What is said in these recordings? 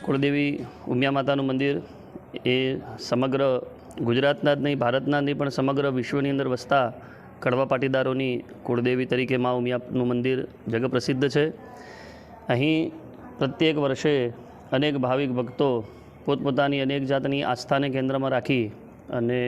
કુળદેવી ઉમિયા માતાનું મંદિર એ સમગ્ર ગુજરાતના જ નહીં, ભારતના જ નહીં, પણ સમગ્ર વિશ્વની અંદર વસતા કડવા પાટીદારોની કુળદેવી તરીકે મા ઉમિયાનું મંદિર જગપ્રસિદ્ધ છે. અહીં પ્રત્યેક વર્ષે અનેક ભાવિક ભક્તો પોતપોતાની અનેક જાતની આસ્થાને કેન્દ્રમાં રાખી અને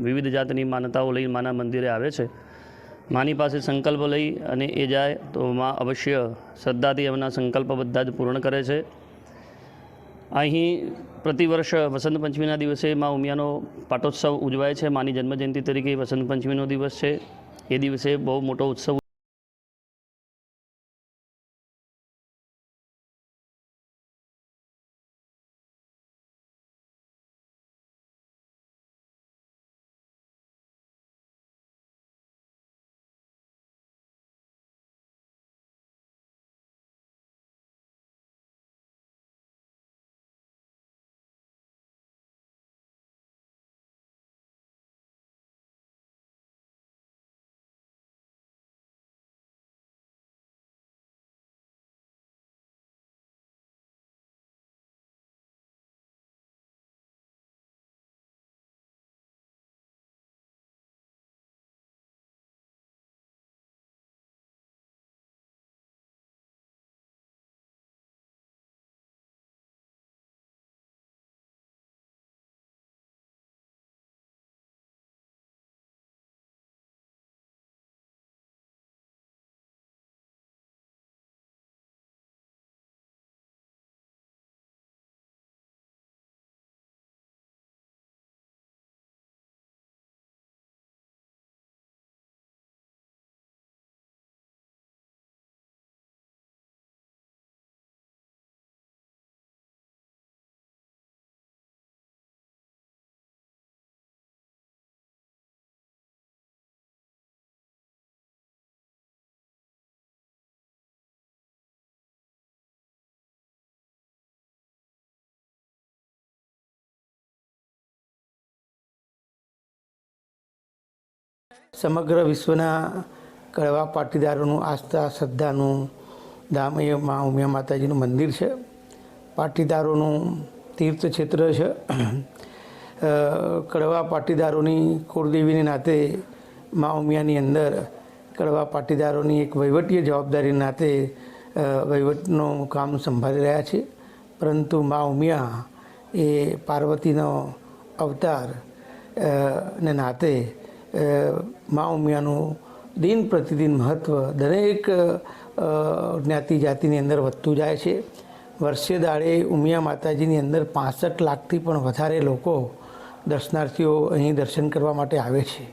વિવિધ જાતની માન્યતાઓ લઈ માના મંદિરે આવે છે. માની પાસે સંકલ્પ લઈ અને એ જાય તો મા અવશ્ય શ્રદ્ધાથી એમના સંકલ્પ બધા જ પૂર્ણ કરે છે. અહીં પ્રતિવર્ષ વસંત પંચમીના દિવસે મા ઉમિયાનો પાટોત્સવ ઉજવાય છે. માની જન્મજયંતિ તરીકે વસંત પંચમીનો દિવસ છે. એ દિવસે બહુ મોટો ઉત્સવ સમગ્ર વિશ્વના કડવા પાટીદારોનું આસ્થા શ્રદ્ધાનું ધામ એ મા ઉમિયા માતાજીનું મંદિર છે. પાટીદારોનું તીર્થ ક્ષેત્ર છે. કડવા પાટીદારોની કુળદેવીને નાતે મા ઉમિયાની અંદર કડવા પાટીદારોની એક વહીવટીય જવાબદારી નાતે વહીવટનું કામ સંભાળી રહ્યા છે. પરંતુ મા ઉમિયા એ પાર્વતીનો અવતાર ને નાતે મા ઉમિયાનું દિન પ્રતિદિન મહત્ત્વ દરેક જ્ઞાતિ જાતિની અંદર વધતું જાય છે. વર્ષે દાડે ઉમિયા માતાજીની અંદર 65 લાખથી પણ વધારે લોકો દર્શનાર્થીઓ અહીં દર્શન કરવા માટે આવે છે.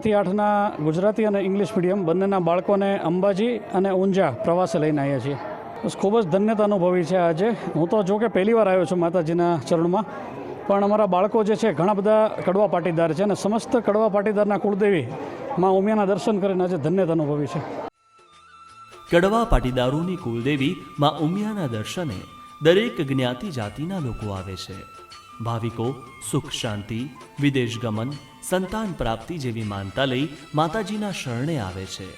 થી 8ના ગુજરાતી અને ઇંગ્લિશ મીડિયમ બંનેના બાળકોને અંબાજી અને ઊંઝા પ્રવાસે લઈને આવ્યા છીએ. બસ ખૂબ જ ધન્યતા અનુભવી છે આજે. હું તો જો કે પહેલી વાર આવ્યો છું માતાજીના ચરણમાં, પણ અમારા બાળકો જે છે ઘણા બધા કડવા પાટીદાર છે અને સમસ્ત કડવા પાટીદારના કુળદેવી માં ઉમિયાના દર્શન કરીને આજે ધન્યતા અનુભવી છે. કડવા પાટીદારોની કુલદેવી માં ઉમિયાના દર્શને દરેક જ્ઞાતિ જાતિના લોકો આવે છે. ભાવિકો સુખ શાંતિ, વિદેશ ગમન, સંતાન પ્રાપ્તિ જેવી માનતા લઈ માતાજીના શરણે આવે છે.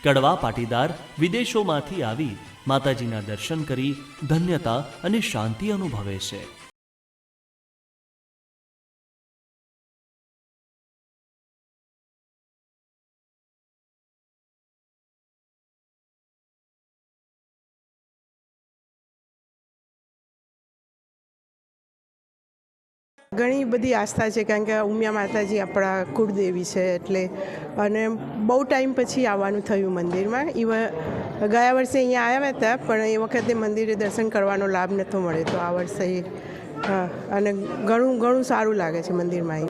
કડવા પાટીદાર વિદેશોમાંથી આવી માતાજીના દર્શન કરી ધન્યતા અને શાંતિ અનુભવે છે. ઘણી બધી આસ્થા છે, કારણ કે ઉમિયા માતાજી આપણા કુળદેવી છે એટલે, અને બહુ ટાઈમ પછી આવવાનું થયું મંદિરમાં. ગયા વર્ષે અહીંયા આવ્યા હતા, પણ એ વખતે મંદિરે દર્શન કરવાનો લાભ નહોતો મળ્યો, તો આ વર્ષે અને ઘણું સારું લાગે છે મંદિરમાં.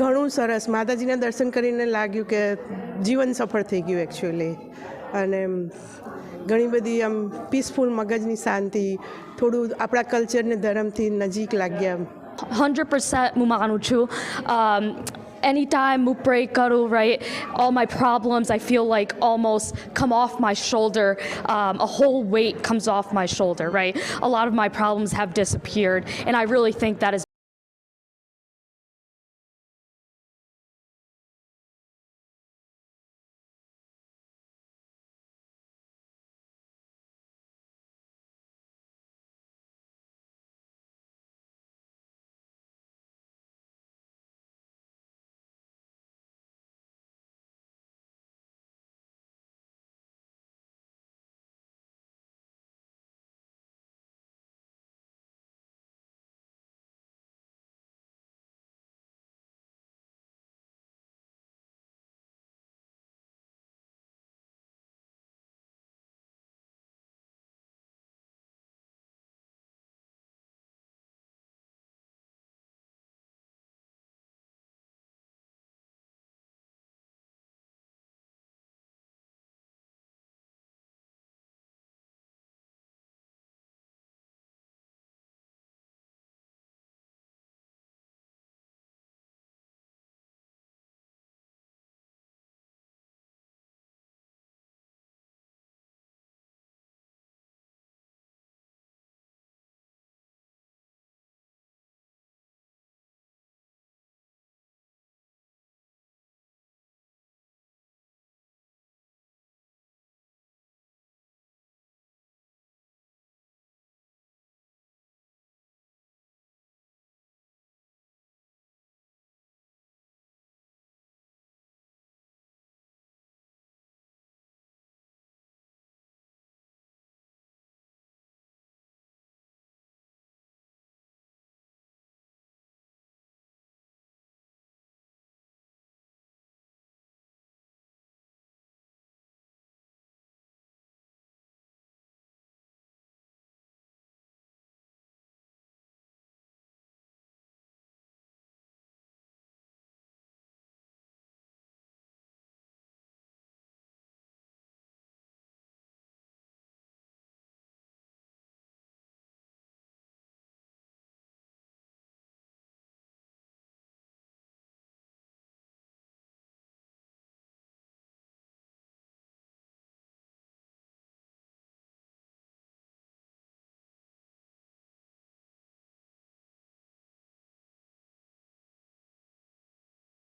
ઘણું સરસ માતાજીના દર્શન કરીને લાગ્યું કે જીવન સફળ થઈ ગયું એકચ્યુઅલી, અને ઘણી બધી આમ પીસફુલ મગજની શાંતિ, થોડું આપણા કલ્ચરને ધર્મથી નજીક લાગ્યા. 100% mumanu chu. Anytime mu pray karu, right, all my problems I feel like almost come off my shoulder. A whole weight comes off my shoulder, right? A lot of my problems have disappeared, and I really think that is